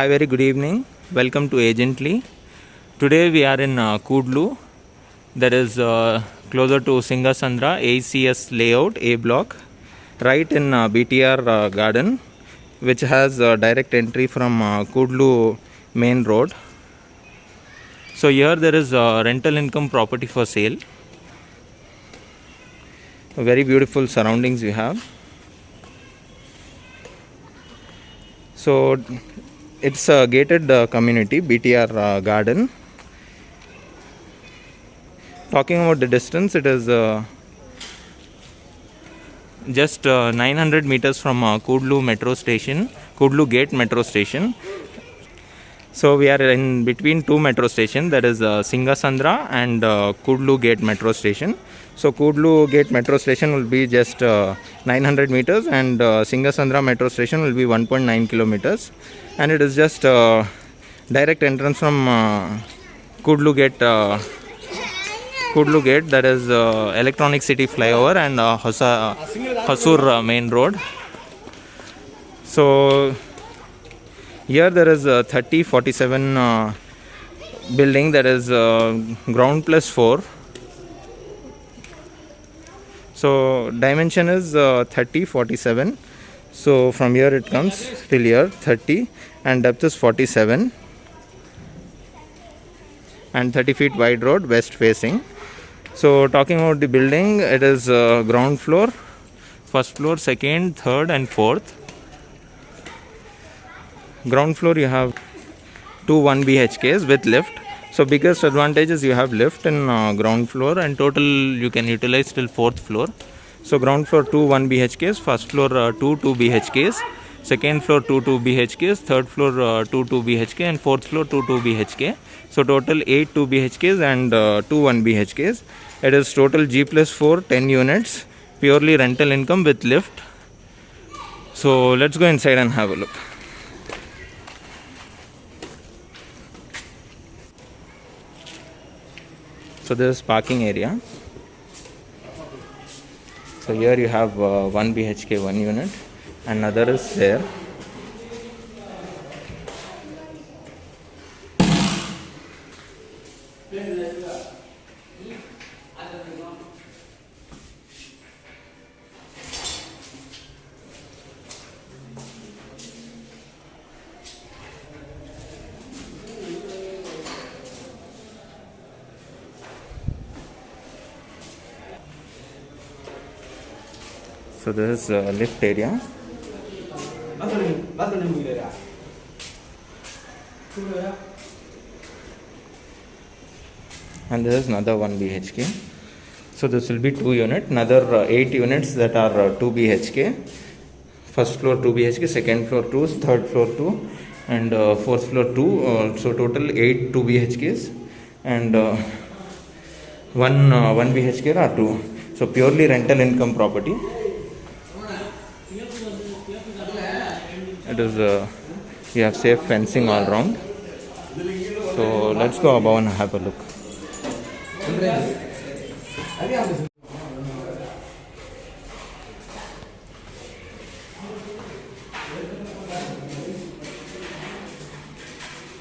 Hi, very good evening. Welcome to Agently. Today we are in Kudlu, that is closer to Singasandra ACS layout A block, right in BTR garden, which has direct entry from Kudlu main road. So here there is rental income property for sale. Very beautiful surroundings we have. So it's a gated community, BTR garden. Talking about the distance, it is just 900 meters from Kudlu metro station, Kudlu gate metro station. So we are in between two metro stations, that is Singasandra and Kudlu gate metro station. So Kudlu gate metro station will be just 900 meters and Singasandra metro station will be 1.9 kilometers, and it is just direct entrance from Kudlu gate, that is Electronic City flyover and Hosur main road. So here there is a 3047 building, that is ground plus 4. So dimension is 3047. So from here it comes till here 30 and depth is 47 and 30 feet wide road, west facing. So talking about the building, it is ground floor, first floor, second, third and fourth. Ground floor you have two 1 BHKs with lift. So biggest advantage is you have lift in ground floor, and total you can utilize till fourth floor. So ground floor 2 1 BHKs, first floor 2 2 BHKs, second floor 2 2 BHKs, third floor 2 2 BHK and fourth floor 2 2 BHK. So total 8 2 BHKs and 2 1 BHKs. It is total G plus 4 10 units, purely rental income with lift. So let's go inside and have a look. So this is parking area. So here you have 1 BHK 1 unit, another is there. So this is lift area. And this is another 1 BHK. So this will be 2 units, another 8 units that are 2 BHK. First floor 2 BHK, second floor 2, third floor 2 and fourth floor 2. So total 8 2 BHKs and 1 BHK are 2. So purely rental income property. It is you have safe fencing all around. So let's go above and have a look.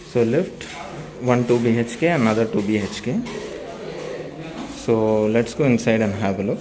So lift 1 2 BHK, another 2 BHK. So let's go inside and have a look.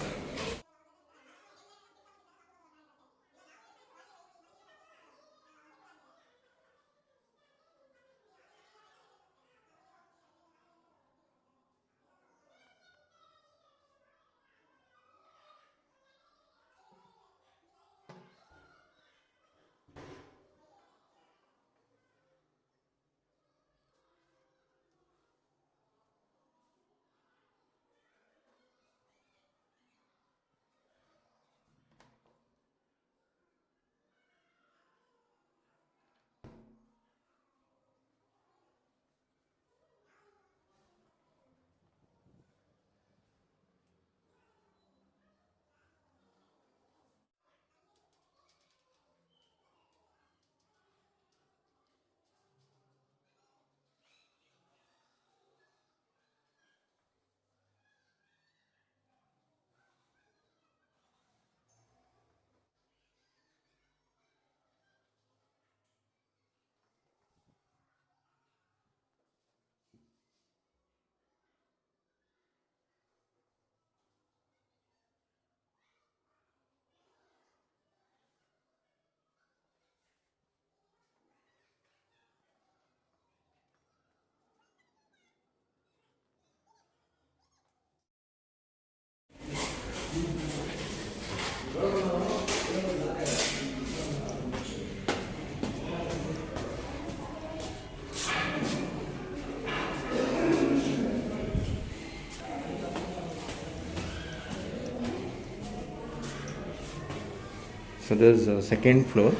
So this is second floor,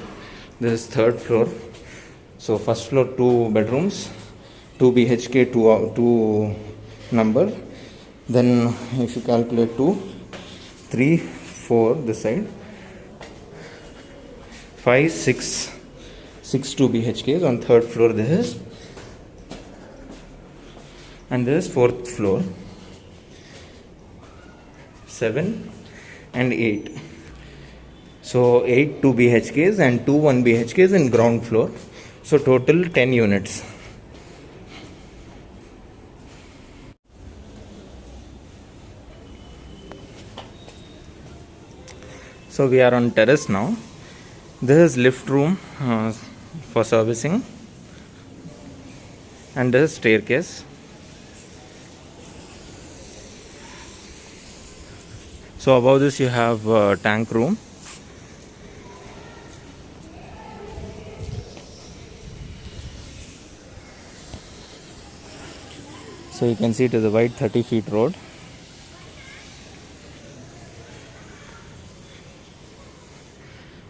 this is third floor. So first floor 2 bedrooms, 2 BHK, 2 number. Then if you calculate 2, 3, 4 this side, 5, 6 2 BHKs on third floor. This is, and this is fourth floor, 7 and 8. So 8 2 BHKs and 2 1 BHKs in ground floor. So total 10 units. So we are on terrace now. This is lift room for servicing, and this is staircase. So above this you have tank room. So you can see it is a wide 30 feet road.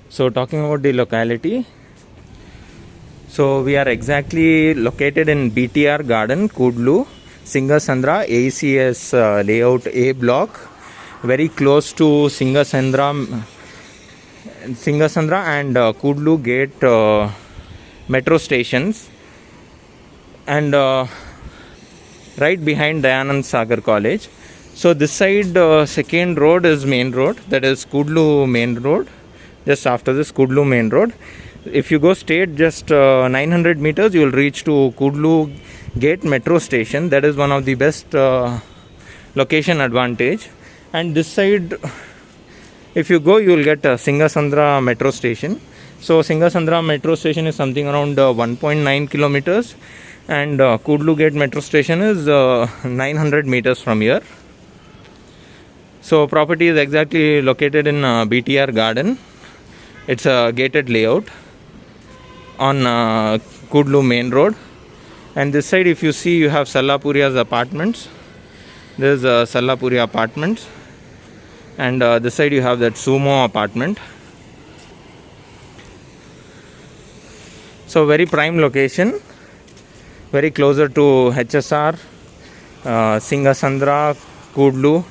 So talking about the locality, so we are exactly located in BTR Garden, Kudlu, Singasandra, ACS layout A block, very close to Singasandra and Kudlu Gate metro stations, and right behind Dayanand Sagar College. So this side second road is main road, that is Kudlu main road. Just after this Kudlu main road, if you go straight just 900 meters, you will reach to Kudlu Gate metro station. That is one of the best location advantage. And this side, if you go, you will get Singasandra metro station. So Singasandra metro station is something around 1.9 kilometers, and Kudlu Gate metro station is 900 meters from here. So property is exactly located in BTR Garden. It's a gated layout on Kudlu main road. And this side, if you see, you have Sallapuria's apartments. There's Sallapuri apartments. And this side you have that Sumo apartment. So very prime location, very closer to HSR, Singasandra, Kudlu,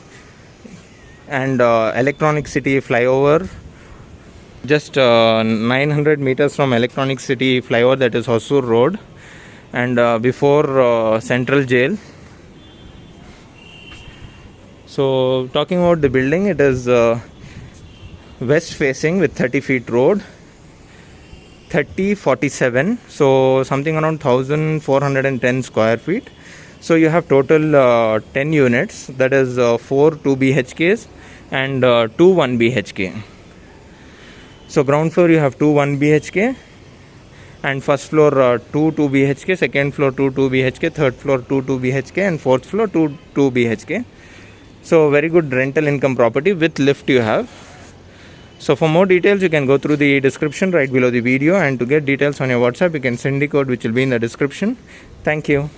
and Electronic City flyover. Just 900 meters from Electronic City flyover, that is Hosur Road, and before Central Jail. So talking about the building, it is west facing with 30 feet road, 3047, so something around 1410 square feet. So you have total 10 units, that is 4 2 BHKs and 2 1 BHK. So ground floor you have 2 1 BHK, and first floor 2 2 BHK, second floor 2 2 BHK, third floor 2 2 BHK, and fourth floor 2 2 BHK. So very good rental income property with lift you have. So for more details, you can go through the description right below the video, and to get details on your WhatsApp, you can send the code which will be in the description. Thank you.